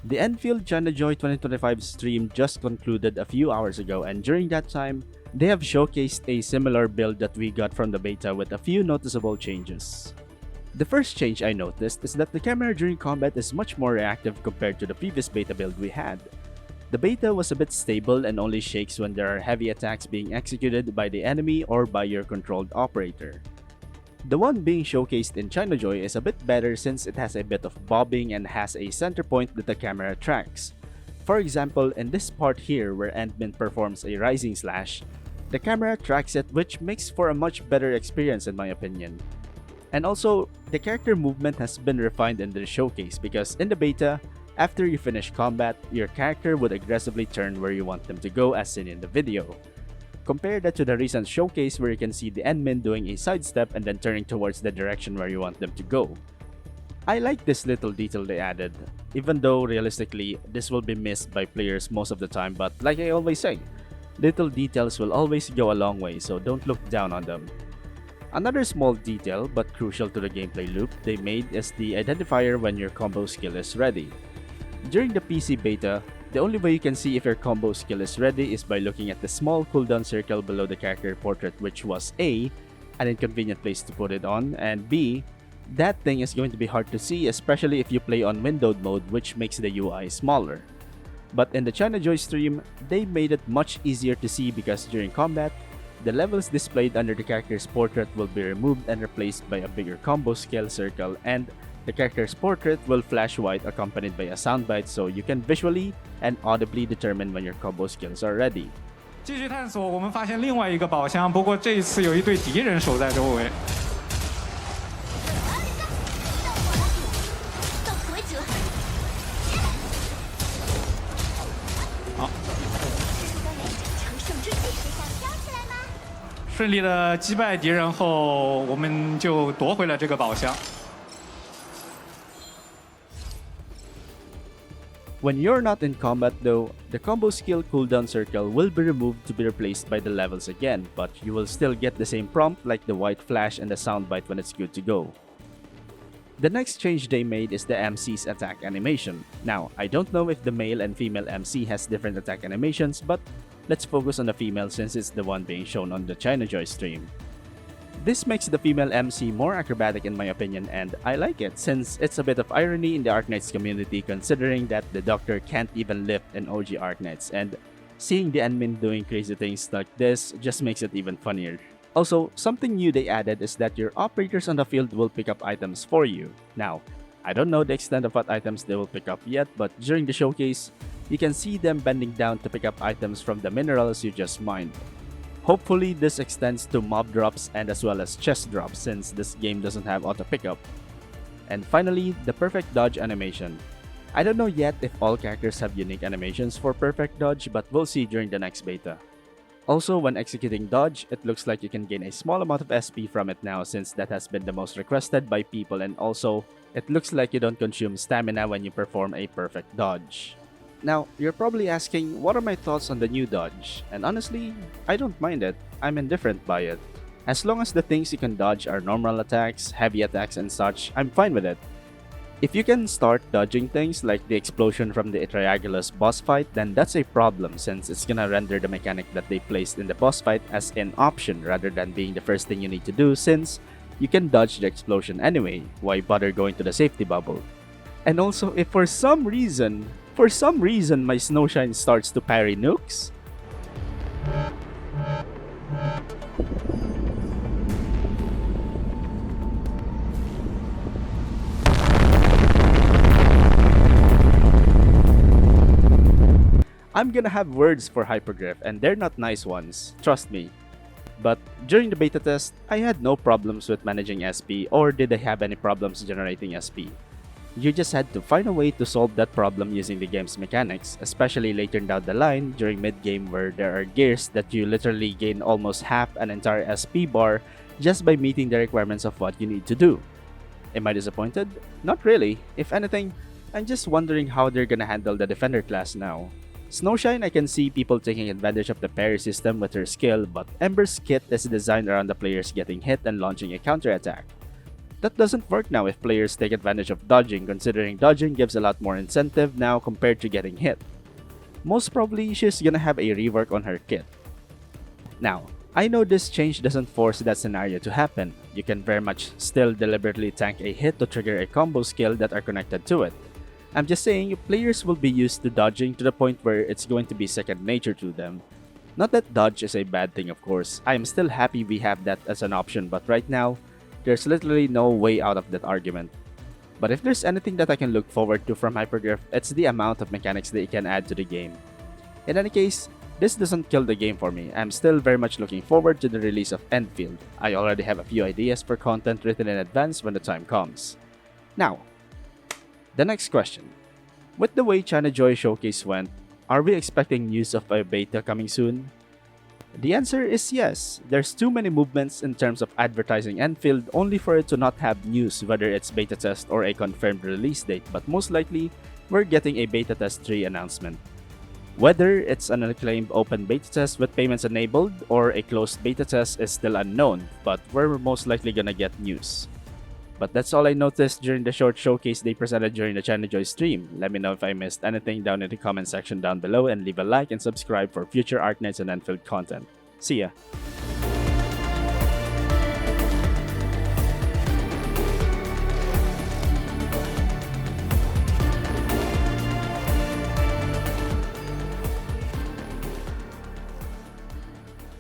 The Enfield Chinajoy 2025 stream just concluded a few hours ago, and during that time, they have showcased a similar build that we got from the beta with a few noticeable changes. The first change I noticed is that the camera during combat is much more reactive compared to the previous beta build we had. The beta was a bit stable and only shakes when there are heavy attacks being executed by the enemy or by your controlled operator. The one being showcased in Chinajoy is a bit better since it has a bit of bobbing and has a center point that the camera tracks. For example, in this part here where Endmin performs a rising slash, the camera tracks it, which makes for a much better experience in my opinion. And also, the character movement has been refined in the showcase because in the beta, after you finish combat, your character would aggressively turn where you want them to go as seen in the video. Compare that to the recent showcase where you can see the endmin doing a sidestep and then turning towards the direction where you want them to go. I like this little detail they added, even though realistically, this will be missed by players most of the time, but like I always say, little details will always go a long way, so don't look down on them. Another small detail but crucial to the gameplay loop they made is the identifier when your combo skill is ready. During the PC beta, the only way you can see if your combo skill is ready is by looking at the small cooldown circle below the character portrait, which was A, an inconvenient place to put it on, and B, that thing is going to be hard to see, especially if you play on windowed mode, which makes the UI smaller. But in the Chinajoy stream, they made it much easier to see because during combat, the levels displayed under the character's portrait will be removed and replaced by a bigger combo skill circle, and the character's portrait will flash white accompanied by a soundbite so you can visually and audibly determine when your combo skills are ready. 继续探索，我们发现另外一个宝箱，不过这一次有一队敌人守在周围。好，顺利的击败敌人后，我们就夺回了这个宝箱。 When you're not in combat though, the combo skill cooldown circle will be removed to be replaced by the levels again, but you will still get the same prompt like the white flash and the soundbite when it's good to go. The next change they made is the MC's attack animation. Now, I don't know if the male and female MC has different attack animations, but let's focus on the female since it's the one being shown on the Chinajoy stream. This makes the female MC more acrobatic in my opinion, and I like it since it's a bit of irony in the Arknights community considering that the doctor can't even lift an OG Arknights, and seeing the admin doing crazy things like this just makes it even funnier. Also, something new they added is that your operators on the field will pick up items for you. Now, I don't know the extent of what items they will pick up yet, but during the showcase, you can see them bending down to pick up items from the minerals you just mined. Hopefully, this extends to mob drops and as well as chest drops since this game doesn't have auto pickup. And finally, the perfect dodge animation. I don't know yet if all characters have unique animations for perfect dodge, but we'll see during the next beta. Also, when executing dodge, it looks like you can gain a small amount of SP from it now since that has been the most requested by people, and also, it looks like you don't consume stamina when you perform a perfect dodge. Now, you're probably asking, what are my thoughts on the new dodge? And honestly, I don't mind it. I'm indifferent by it. As long as the things you can dodge are normal attacks, heavy attacks and such, I'm fine with it. If you can start dodging things like the explosion from the Triangulus boss fight, then that's a problem since it's gonna render the mechanic that they placed in the boss fight as an option rather than being the first thing you need to do since you can dodge the explosion anyway, why bother going to the safety bubble? And also, if for some reason my Snowshine starts to parry nukes, I'm gonna have words for Hypergriff and they're not nice ones, trust me. But during the beta test, I had no problems with managing SP or did I have any problems generating SP. You just had to find a way to solve that problem using the game's mechanics, especially later down the line during mid-game where there are gears that you literally gain almost half an entire SP bar just by meeting the requirements of what you need to do. Am I disappointed? Not really. If anything, I'm just wondering how they're gonna handle the defender class now. Snowshine, I can see people taking advantage of the parry system with her skill, but Ember's kit is designed around the players getting hit and launching a counterattack. That doesn't work now if players take advantage of dodging, considering dodging gives a lot more incentive now compared to getting hit. Most probably, she's gonna have a rework on her kit. Now, I know this change doesn't force that scenario to happen. You can very much still deliberately tank a hit to trigger a combo skill that are connected to it. I'm just saying, players will be used to dodging to the point where it's going to be second nature to them. Not that dodge is a bad thing, of course. I am still happy we have that as an option, but right now, there's literally no way out of that argument. But if there's anything that I can look forward to from Hypergriff, it's the amount of mechanics they can add to the game. In any case, this doesn't kill the game for me. I'm still very much looking forward to the release of Endfield. I already have a few ideas for content written in advance when the time comes. Now, the next question. With the way Chinajoy showcase went, are we expecting news of a beta coming soon? The answer is yes. There's too many movements in terms of advertising Enfield only for it to not have news whether it's beta test or a confirmed release date, but most likely, we're getting a beta test 3 announcement. Whether it's an unclaimed open beta test with payments enabled or a closed beta test is still unknown, but we're most likely gonna get news. But that's all I noticed during the short showcase they presented during the Chinajoy stream. Let me know if I missed anything down in the comment section down below, and leave a like and subscribe for future Arknights Endfield content. See ya!